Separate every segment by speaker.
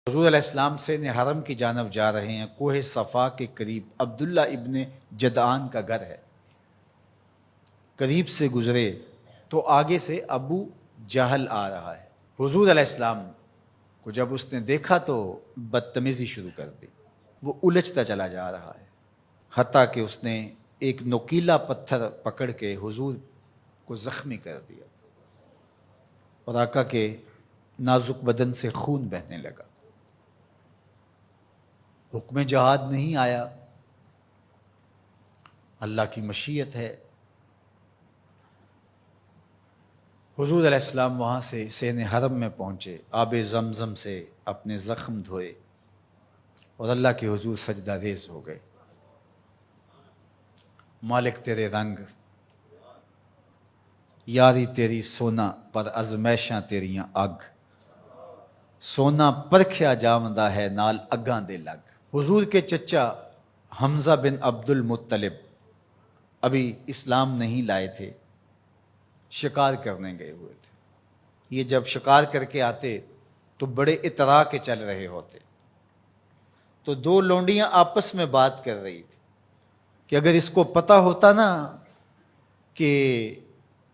Speaker 1: حضور علیہ السلام سے حرم کی جانب جا رہے ہیں۔ کوہ صفا کے قریب عبداللہ ابن جدعان کا گھر ہے۔ قریب سے گزرے تو آگے سے ابو جہل آ رہا ہے۔ حضور علیہ السلام کو جب اس نے دیکھا تو بدتمیزی شروع کر دی۔ وہ الجھتا چلا جا رہا ہے، حتیٰ کہ اس نے ایک نوکیلا پتھر پکڑ کے حضور کو زخمی کر دیا اور آقا کے نازک بدن سے خون بہنے لگا۔ حکم جہاد نہیں آیا، اللہ کی مشیت ہے۔ حضور علیہ السلام وہاں سے سین حرم میں پہنچے، آب زمزم سے اپنے زخم دھوئے اور اللہ کے حضور سجدہ ریز ہو گئے۔ مالک تیرے رنگ، یاری تیری سونا پر ازمیشاں تیریاں اگ، سونا پرکھیا جامدہ ہے نال اگاں دے لگ۔ حضور کے چچا حمزہ بن عبد المطلب ابھی اسلام نہیں لائے تھے، شکار کرنے گئے ہوئے تھے۔ یہ جب شکار کر کے آتے تو بڑے اطراء کے چل رہے ہوتے، تو دو لونڈیاں آپس میں بات کر رہی تھی کہ اگر اس کو پتہ ہوتا نا کہ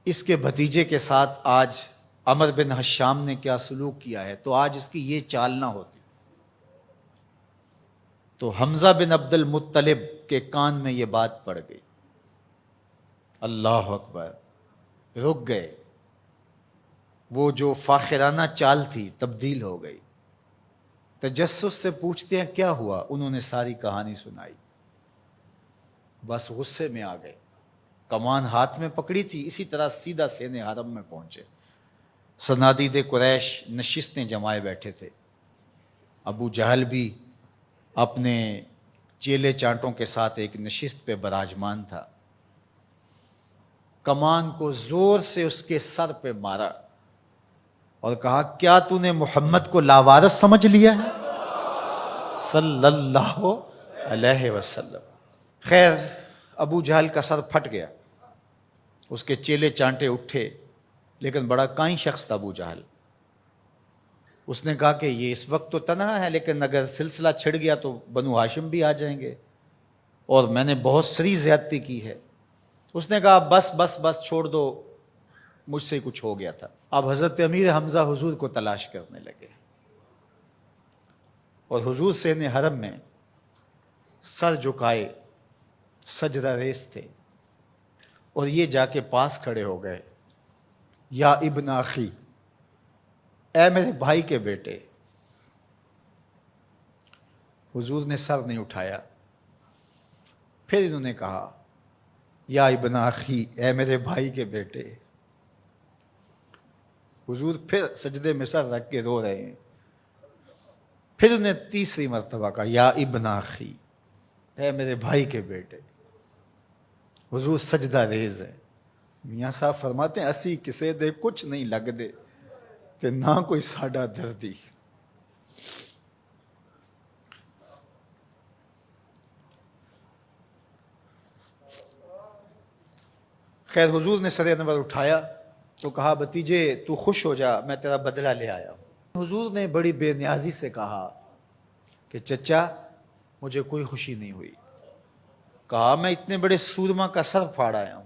Speaker 1: اس کے بھتیجے کے ساتھ آج عمر بن حشام نے کیا سلوک کیا ہے تو آج اس کی یہ چال نہ ہوتی۔ تو حمزہ بن عبد المطلب کے کان میں یہ بات پڑ گئی۔ اللہ اکبر، رک گئے۔ وہ جو فاخرانہ چال تھی تبدیل ہو گئی۔ تجسس سے پوچھتے ہیں کیا ہوا، انہوں نے ساری کہانی سنائی۔ بس غصے میں آ گئے، کمان ہاتھ میں پکڑی تھی، اسی طرح سیدھا سین حرم میں پہنچے۔ صنادید قریش نشستیں جمائے بیٹھے تھے۔ ابو جہل بھی اپنے چیلے چانٹوں کے ساتھ ایک نشست پہ براجمان تھا۔ کمان کو زور سے اس کے سر پہ مارا اور کہا کیا تو نے محمد کو لاوارث سمجھ لیا ہے صلی اللہ علیہ وسلم۔ خیر ابو جہل کا سر پھٹ گیا، اس کے چیلے چانٹے اٹھے، لیکن بڑا کائیں شخص تھا ابو جہل۔ اس نے کہا کہ یہ اس وقت تو تنہا ہے، لیکن اگر سلسلہ چھڑ گیا تو بنو ہاشم بھی آ جائیں گے اور میں نے بہت سری زیادتی کی ہے۔ اس نے کہا بس بس بس چھوڑ دو، مجھ سے کچھ ہو گیا تھا۔ اب حضرت امیر حمزہ حضور کو تلاش کرنے لگے اور حضور سین حرم میں سر جھکائے سجدہ ریز تھے، اور یہ جا کے پاس کھڑے ہو گئے۔ یا ابن اخی، اے میرے بھائی کے بیٹے۔ حضور نے سر نہیں اٹھایا۔ پھر انہوں نے کہا یا ابن اخی، اے میرے بھائی کے بیٹے۔ حضور پھر سجدے میں سر رکھ کے رو رہے ہیں۔ پھر انہیں تیسری مرتبہ کہا یا ابن اخی، اے میرے بھائی کے بیٹے۔ حضور سجدہ ریز ہے۔ میاں صاحب فرماتے ہیں اسی کسے دے کچھ نہیں لگ دے تے نہ کوئی ساڈا دردی۔ خیر حضور نے سر انور اٹھایا تو کہا بھتیجے تو خوش ہو جا، میں تیرا بدلہ لے آیا ہوں۔ حضور نے بڑی بے نیازی سے کہا کہ چچا مجھے کوئی خوشی نہیں ہوئی۔ کہا میں اتنے بڑے سورما کا سر پھاڑ آیا ہوں۔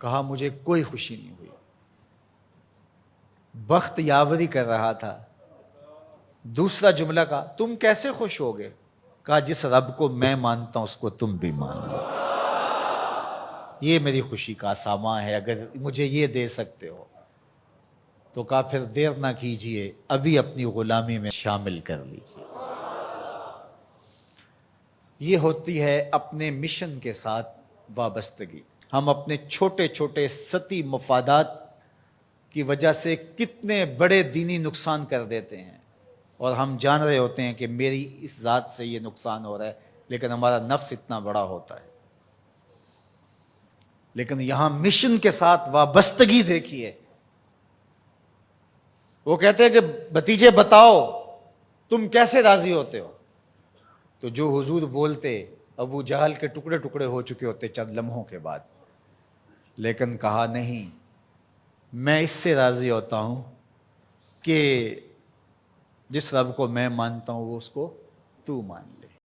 Speaker 1: کہا مجھے کوئی خوشی نہیں ہوئی۔ بخت یاوری کر رہا تھا۔ دوسرا جملہ کہا تم کیسے خوش ہوگے؟ کہا جس رب کو میں مانتا ہوں اس کو تم بھی مانو، یہ میری خوشی کا سامان ہے، اگر مجھے یہ دے سکتے ہو تو کہا پھر دیر نہ کیجئے، ابھی اپنی غلامی میں شامل کر لیجئے۔ یہ ہوتی ہے اپنے مشن کے ساتھ وابستگی۔ ہم اپنے چھوٹے چھوٹے سطحی مفادات کی وجہ سے کتنے بڑے دینی نقصان کر دیتے ہیں، اور ہم جان رہے ہوتے ہیں کہ میری اس ذات سے یہ نقصان ہو رہا ہے، لیکن ہمارا نفس اتنا بڑا ہوتا ہے۔ لیکن یہاں مشن کے ساتھ وابستگی دیکھیے۔ وہ کہتے ہیں کہ بھتیجے بتاؤ تم کیسے راضی ہوتے ہو؟ تو جو حضور بولتے ابو جہل کے ٹکڑے ٹکڑے ہو چکے ہوتے چند لمحوں کے بعد، لیکن کہا نہیں، میں اس سے راضی ہوتا ہوں کہ جس رب کو میں مانتا ہوں وہ اس کو تو مان لے.